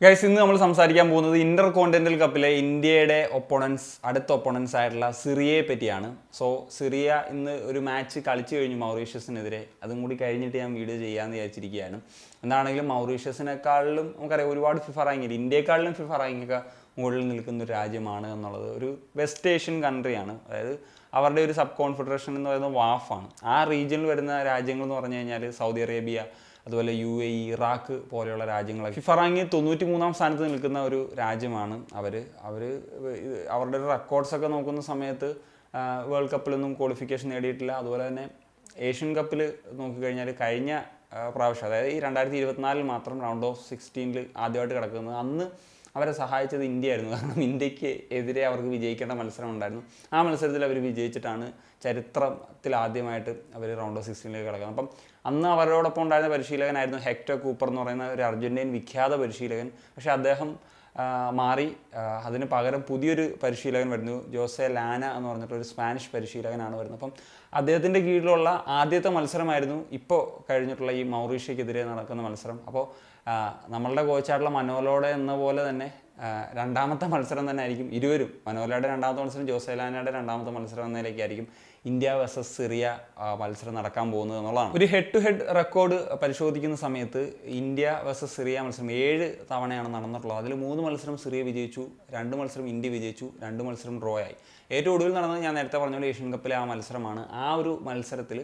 Guys, ഇന്ന് നമ്മൾ സംസാരിക്കാൻ പോകുന്നത് ഇന്റർ കോണ്ടിനെന്റൽ കപ്പിലെ ഇന്ത്യയുടെ അടുത്ത ഒപ്പോണൻസ് ആയിട്ടുള്ള സിറിയയെ പറ്റിയാണ്. സോ സിറിയ ഇന്ന് ഒരു മാച്ച് കളിച്ചു കഴിഞ്ഞു മൗറീഷ്യസിനെതിരെ. അതും കൂടി കഴിഞ്ഞിട്ട് ഞാൻ വീഡിയോ ചെയ്യാമെന്ന് വിചാരിച്ചിരിക്കുകയാണ്. എന്താണെങ്കിലും മൗറീഷ്യസിനെക്കാളിലും നമുക്കറിയാം ഒരുപാട് ഫിഫ റാങ്കിങ്, ഇന്ത്യയെക്കാളിലും ഫിഫ റാങ്കിങ്ങൊക്കെ മുകളിൽ നിൽക്കുന്ന ഒരു രാജ്യമാണ് എന്നുള്ളത്. ഒരു വെസ്റ്റ് ഏഷ്യൻ കൺട്രിയാണ്. അതായത് അവരുടെ ഒരു സബ് കോൺഫെഡറേഷൻ എന്ന് പറയുന്നത് വാഫാണ്. ആ റീജിയനിൽ വരുന്ന രാജ്യങ്ങൾ എന്ന് പറഞ്ഞു കഴിഞ്ഞാൽ സൗദി അറേബ്യ, അതുപോലെ UAE, ഇറാഖ് പോലെയുള്ള രാജ്യങ്ങളൊക്കെ. ഫിഫ റാങ്കിങ് 93-ാം സ്ഥാനത്ത് നിൽക്കുന്ന ഒരു രാജ്യമാണ് അവർ. അവരുടെ ഒരു റെക്കോർഡ്സൊക്കെ നോക്കുന്ന സമയത്ത് വേൾഡ് കപ്പിലൊന്നും ക്വാളിഫിക്കേഷൻ നേടിയിട്ടില്ല. അതുപോലെ തന്നെ ഏഷ്യൻ കപ്പിൽ നോക്കിക്കഴിഞ്ഞാൽ കഴിഞ്ഞ പ്രാവശ്യം, അതായത് ഈ 2024 മാത്രം റൗണ്ട് ഓഫ് 16 ആദ്യമായിട്ട് കിടക്കുന്നത്. അന്ന് അവരെ സഹായിച്ചത് ഇന്ത്യ ആയിരുന്നു. കാരണം ഇന്ത്യക്ക് എതിരെ അവർക്ക് വിജയിക്കേണ്ട മത്സരം ഉണ്ടായിരുന്നു. ആ മത്സരത്തിൽ അവർ വിജയിച്ചിട്ടാണ് ചരിത്രത്തിൽ ആദ്യമായിട്ട് അവർ റൗണ്ട് ഓഫ് 16 കിടക്കുന്നത്. അപ്പം അന്ന് അവരോടൊപ്പം ഉണ്ടായിരുന്ന പരിശീലകനായിരുന്നു ഹെക്ടർ കൂപ്പർ എന്ന് പറയുന്ന ഒരു അർജന്റീൻ വിഖ്യാത പരിശീലകൻ. പക്ഷേ അദ്ദേഹം മാറി. അതിന് പകരം പുതിയൊരു പരിശീലകൻ വരുന്നു, ജോസെ ലാന എന്ന് പറഞ്ഞിട്ടൊരു സ്പാനിഷ് പരിശീലകനാണ് വരുന്നത്. അപ്പം അദ്ദേഹത്തിൻ്റെ കീഴിലുള്ള ആദ്യത്തെ മത്സരമായിരുന്നു ഇപ്പോൾ കഴിഞ്ഞിട്ടുള്ള ഈ മൗറീഷ്യക്കെതിരെ നടക്കുന്ന മത്സരം. അപ്പോൾ നമ്മളുടെ കോച്ചായിട്ടുള്ള മനോലോടെ എന്ന പോലെ തന്നെ രണ്ടാമത്തെ മത്സരം തന്നെ ആയിരിക്കും ഇരുവരും. മനോലയുടെ രണ്ടാമത്തെ മത്സരം, ജോസെലാനയുടെ രണ്ടാമത്തെ മത്സരം എന്നതിലേക്കായിരിക്കും ഇന്ത്യ വേഴ്സസ് സിറിയ മത്സരം നടക്കാൻ പോകുന്നത് എന്നുള്ളതാണ്. ഒരു ഹെഡ് ടു ഹെഡ് റെക്കോർഡ് പരിശോധിക്കുന്ന സമയത്ത് ഇന്ത്യ വേഴ്സസ് സിറിയ മത്സരം 7 തവണയാണ് നടന്നിട്ടുള്ളത്. അതിൽ 3 മത്സരം സിറിയ വിജയിച്ചു, 2 മത്സരം ഇന്ത്യ വിജയിച്ചു, 2 മത്സരം ഡ്രോ ആയി. ഏറ്റവും ഒടുവിൽ നടന്നത് ഞാൻ നേരത്തെ പറഞ്ഞ പോലെ ഏഷ്യൻ കപ്പിലെ ആ മത്സരമാണ്. ആ ഒരു മത്സരത്തിൽ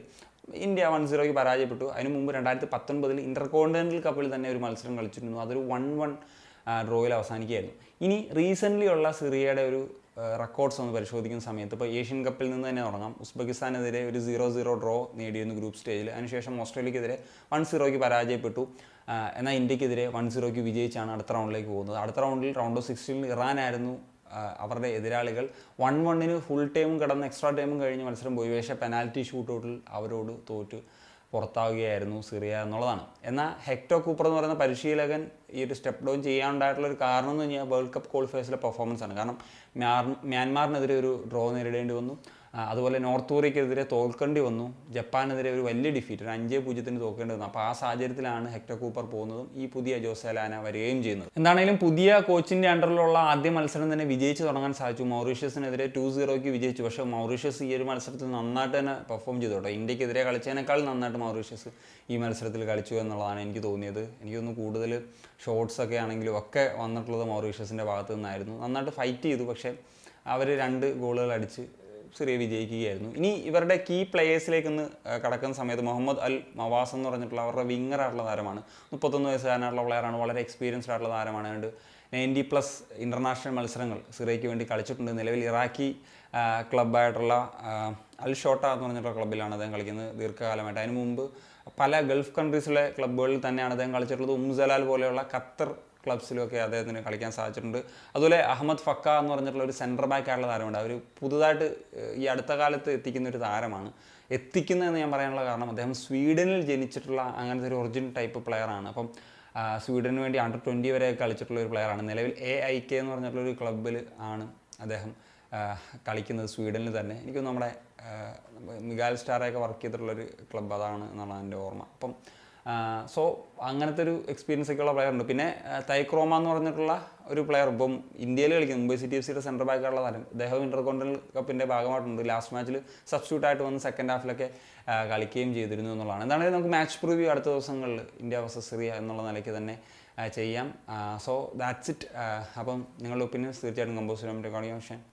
ഇന്ത്യ 1-0 പരാജയപ്പെട്ടു. അതിന് മുമ്പ് 2019 ഇന്റർ കോണ്ടിനെന്റൽ കപ്പിൽ തന്നെ ഒരു മത്സരം കളിച്ചിരുന്നു. അതൊരു 1-1 ഡ്രോയിൽ അവസാനിക്കുകയായിരുന്നു. ഇനി റീസെൻ്റ്ലി ഉള്ള സിറിയയുടെ ഒരു റെക്കോർഡ്സ് ഒന്ന് പരിശോധിക്കുന്ന സമയത്ത് ഇപ്പോൾ ഏഷ്യൻ കപ്പിൽ നിന്ന് തന്നെ തുടങ്ങാം. ഉസ്ബെക്കിസ്ഥാനെതിരെ ഒരു 0-0 ഡ്രോ നേടിയിരുന്നു ഗ്രൂപ്പ് സ്റ്റേജിൽ. അതിനുശേഷം ഓസ്ട്രേലിയക്കെതിരെ 1-0 പരാജയപ്പെട്ടു. എന്നാൽ ഇന്ത്യക്കെതിരെ 1-0 വിജയിച്ചാണ് അടുത്ത റൗണ്ടിലേക്ക് പോകുന്നത്. അടുത്ത റൗണ്ടിൽ റൗണ്ട് ഓഫ് 16 ഇറാനായിരുന്നു അവരുടെ എതിരാളികൾ. 1-1 ഫുൾ ടൈമും കിടന്ന് എക്സ്ട്രാ ടൈമും കഴിഞ്ഞ് മത്സരം പോയി. പക്ഷേ പെനാൽറ്റി ഷൂട്ടൗട്ടിൽ അവരോട് തോറ്റ് പുറത്താവുകയായിരുന്നു സിറിയ എന്നുള്ളതാണ്. എന്നാൽ ഹെക്ടർ കൂപ്പർ എന്ന് പറയുന്ന പരിശീലകൻ ഈ ഒരു സ്റ്റെപ്പ് ഡൗൺ ചെയ്യാനുണ്ടായിട്ടുള്ള ഒരു കാരണം എന്ന് പറഞ്ഞാൽ വേൾഡ് കപ്പ് ക്വാളിഫയേഴ്സിലെ പെർഫോമൻസ് ആണ്. കാരണം മ്യാൻമാറിനെതിരെ ഒരു ഡ്രോ നേരിടേണ്ടി വന്നു. അതുപോലെ നോർത്ത് കൊറിയക്കെതിരെ തോൽക്കേണ്ടി വന്നു. ജപ്പാനെതിരെ ഒരു വലിയ ഡിഫീറ്റ്, ഒരു 5-0 തോൽക്കേണ്ടി വന്നു. അപ്പോൾ ആ സാഹചര്യത്തിലാണ് ഹെക്ടർ കൂപ്പർ പോകുന്നതും ഈ പുതിയ ജോസെലാന വരികയും ചെയ്യുന്നത്. എന്താണെങ്കിലും പുതിയ കോച്ചിൻ്റെ അണ്ടറിലുള്ള ആദ്യ മത്സരം തന്നെ വിജയിച്ച് തുടങ്ങാൻ സാധിച്ചു. മൗറീഷ്യസിനെതിരെ 2-0 വിജയിച്ചു. പക്ഷേ മൗറീഷ്യസ് ഈ ഒരു മത്സരത്തിൽ നന്നായിട്ട് തന്നെ പെർഫോം ചെയ്തു കേട്ടോ. ഇന്ത്യക്കെതിരെ കളിച്ചതിനേക്കാൾ നന്നായിട്ട് മൗറീഷ്യസ് ഈ മത്സരത്തിൽ കളിച്ചു എന്നുള്ളതാണ് എനിക്ക് തോന്നിയത്. എനിക്കൊന്ന് കൂടുതൽ ഷോട്ട്സൊക്കെ ആണെങ്കിലും ഒക്കെ വന്നിട്ടുള്ളത് മൗറീഷ്യസിൻ്റെ ഭാഗത്തു നിന്നായിരുന്നു. നന്നായിട്ട് ഫൈറ്റ് ചെയ്തു. പക്ഷേ അവർ 2 ഗോളുകൾ അടിച്ച് സിറിയ വിജയിക്കുകയായിരുന്നു. ഇനി ഇവരുടെ കീ പ്ലേയേഴ്സിലേക്കൊന്ന് കടക്കുന്ന സമയത്ത് മുഹമ്മദ് അൽ മവാസ് എന്ന് പറഞ്ഞിട്ടുള്ള അവരുടെ വിങ്ങറായിട്ടുള്ള താരമാണ്. 31 വയസ്സുകാരനായിട്ടുള്ള പ്ലെയറാണ്. വളരെ എക്സ്പീരിയൻസ്ഡ് ആയിട്ടുള്ള താരമാണ്. അതുകൊണ്ട് 90+ ഇൻ്റർനാഷണൽ മത്സരങ്ങൾ സിറിയയ്ക്ക് വേണ്ടി കളിച്ചിട്ടുണ്ട്. നിലവിൽ ഇറാഖി ക്ലബ്ബായിട്ടുള്ള അൽ ഷോട്ട എന്ന് പറഞ്ഞിട്ടുള്ള ക്ലബ്ബിലാണ് അദ്ദേഹം കളിക്കുന്നത് ദീർഘകാലമായിട്ട്. അതിന് മുമ്പ് പല ഗൾഫ് കൺട്രീസിലെ ക്ലബ്ബുകളിൽ തന്നെയാണ് അദ്ദേഹം കളിച്ചിട്ടുള്ളത്. ജലാൽ പോലെയുള്ള ഖത്തർ ക്ലബ്സിലൊക്കെ അദ്ദേഹത്തിന് കളിക്കാൻ സാധിച്ചിട്ടുണ്ട്. അതുപോലെ അഹമ്മദ് ഫക്ക എന്ന് പറഞ്ഞിട്ടുള്ള ഒരു സെൻറ്റർ ബാക്ക് ആയിട്ടുള്ള താരമുണ്ട്. അവർ പുതുതായിട്ട് ഈ അടുത്ത കാലത്ത് എത്തിക്കുന്ന ഒരു താരമാണ്. എത്തിക്കുന്നതെന്ന് ഞാൻ പറയാനുള്ള കാരണം അദ്ദേഹം സ്വീഡനിൽ ജനിച്ചിട്ടുള്ള അങ്ങനത്തെ ഒരു ഒറിജിനൽ ടൈപ്പ് പ്ലെയറാണ്. അപ്പം സ്വീഡന് വേണ്ടി അണ്ടർ 20 വരെ കളിച്ചിട്ടുള്ള ഒരു പ്ലെയറാണ്. നിലവിൽ AIK എന്ന് പറഞ്ഞിട്ടുള്ളൊരു ക്ലബ്ബിൽ ആണ് അദ്ദേഹം കളിക്കുന്നത്, സ്വീഡനിൽ തന്നെ. എനിക്കൊന്ന് നമ്മുടെ മിഗാൽ സ്റ്റാറൊക്കെ വർക്ക് ചെയ്തിട്ടുള്ളൊരു ക്ലബ്ബ് അതാണ് എന്നുള്ളതാണ് എൻ്റെ ഓർമ്മ. അപ്പം സോ അങ്ങനത്തെ ഒരു എക്സ്പീരിയൻസ് ഒക്കെയുള്ള പ്ലെയർ ഉണ്ട്. പിന്നെ തൈക്രോമ എന്ന് പറഞ്ഞിട്ടുള്ള ഒരു പ്ലെയർ ഇപ്പം ഇന്ത്യയിൽ കളിക്കുന്നത്, മുംബൈ സിറ്റി FCയുടെ സെൻറ്റർ ബാക്കുള്ള താരം. അദ്ദേഹം ഇന്റർ കോണ്ടിനെന്റൽ കപ്പിൻ്റെ ഭാഗമായിട്ടുണ്ട്. ലാസ്റ്റ് മാച്ചിൽ സബ്സ്റ്റിറ്റ്യൂട്ട് ആയിട്ട് വന്ന് സെക്കൻഡ് ഹാഫിലൊക്കെ കളിക്കുകയും ചെയ്തിരുന്നു എന്നുള്ളതാണ്. എന്താണെങ്കിലും നമുക്ക് മാച്ച് പ്രിവ്യൂ അടുത്ത ദിവസങ്ങളിൽ ഇന്ത്യ വേഴ്സസ് സിറിയ എന്നുള്ള നിലയ്ക്ക് തന്നെ ചെയ്യാം. So that's it. അപ്പം നിങ്ങളുടെ ഒപ്പീനിയൻസ് തീർച്ചയായിട്ടും കമ്പോസ് ചെയ്യാൻ പറ്റും.